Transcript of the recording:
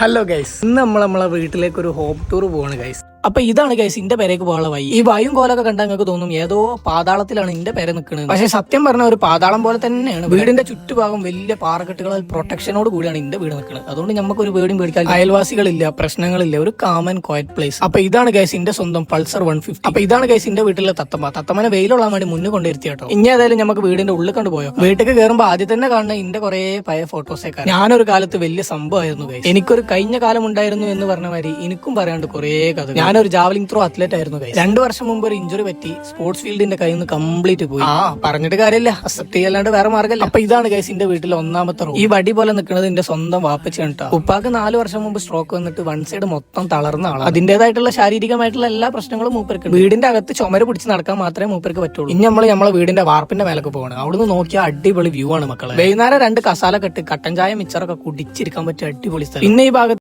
Hello guys, ഇന്ന് നമ്മളെ വീട്ടിലേക്ക് ഒരു ഹോം ടൂർ പോവാണ് ഗൈസ്. അപ്പൊ ഇതാണ് ഗൈസ് എന്റെ പേരേക്ക് പോകാനുള്ള വഴി. ഈ വയും കോലൊക്കെ കണ്ടാൽ നിങ്ങൾക്ക് തോന്നും ഏതോ പാതാളത്തിലാണ് എന്റെ പേരെ നിൽക്കുന്നത്. പക്ഷെ സത്യം പറഞ്ഞ ഒരു പാതാളം പോലെ തന്നെയാണ്. വീടിന്റെ ചുറ്റുഭാഗം വലിയ പാറക്കെട്ടുകളാൽ പ്രൊട്ടക്ഷനോട് കൂടിയാണ് എന്റെ വീട് നിൽക്കുന്നത്. അതുകൊണ്ട് നമുക്ക് ഒരു വീടും പേടിക്കാൻ അയൽവാസികളില്ല, പ്രശ്നങ്ങളില്ല, ഒരു കാമൻ ക്വയറ്റ് പ്ലേസ്. അപ്പൊ ഇതാണ് ഗൈസ് എന്റെ സ്വന്തം പൾസർ 150. അപ്പൊ ഇതാണ് ഗൈസ് എന്റെ വീട്ടിലെ തത്തമ്മനെ വെയിലുള്ള വേണ്ടി മുന്നിൽ കൊണ്ടിരുത്തി കേട്ടോ. ഇനി ഏതായാലും നമുക്ക് വീടിന്റെ ഉള്ളിൽ കണ്ടു പോയോ. വീട്ടിലേക്ക് കയറുമ്പോൾ ആദ്യം തന്നെ കാണുന്ന എന്റെ കുറെ പഴയ ഫോട്ടോസൊക്കെ. ഞാനൊരു കാലത്ത് വലിയ സംഭവമായിരുന്നു ഗൈസ്. എനിക്കൊരു കഴിഞ്ഞ കാലം ഉണ്ടായിരുന്നു എന്ന് പറഞ്ഞ മാതിരി എനിക്കും പറയാണ്ട് കുറെ കഥ. ഞാനൊരു ജാവലിംഗ് ത്രോ അത്ലറ്റ് ആയിരുന്നു ഗൈസ്. 2 വർഷം മുമ്പ് ഒരു ഇഞ്ചുറി പറ്റി സ്പോർട്സ് ഫീൽഡിന്റെ കയ്യിൽ നിന്ന് കംപ്ലീറ്റ് പോയി. പറഞ്ഞിട്ട് കാര്യമില്ല, അക്സെപ്റ്റ് ചെയ്യല്ലാണ്ട് വേറെ മാർഗമല്ല. അപ്പൊ ഇതാണ് ഗൈസ് എന്റെ വീട്ടിലെ ഒന്നാമത്തെ റൂം. ഈ വടി പോലെ നിൽക്കുന്നത് എന്റെ സ്വന്തം വാപ്പച്ചാണ് കേട്ടോ. ഉപ്പാക്ക് 4 വർഷം മുമ്പ് സ്ട്രോക്ക് വന്നിട്ട് വൺ സൈഡ് മൊത്തം തളർന്ന ആളാണ്. അതിന്റേതായിട്ടുള്ള ശാരീരികമായിട്ടുള്ള എല്ലാ പ്രശ്നങ്ങളും മൂപ്പർക്ക്. വീടിന്റെ അകത്ത് ചുമര് പിടിച്ച് നടക്കാൻ മാത്രമേ മൂപ്പർക്ക് പറ്റുള്ളൂ. ഇനി നമ്മളെ വീടിന്റെ വാർപ്പിന്റെ മേലൊക്കെ പോകണം. അവിടുന്ന് നോക്കിയാൽ അടിപൊളി വ്യൂ ആണ് മക്കളെ. വൈകുന്നേരം 2 കസാല കെട്ട് കട്ടൻ ചായ മിച്ചറൊക്കെ കുടിച്ചിരിക്കാൻ പറ്റിയ അടിപൊളി സ്ഥലം. പിന്നെ ഈ ഭാഗത്ത്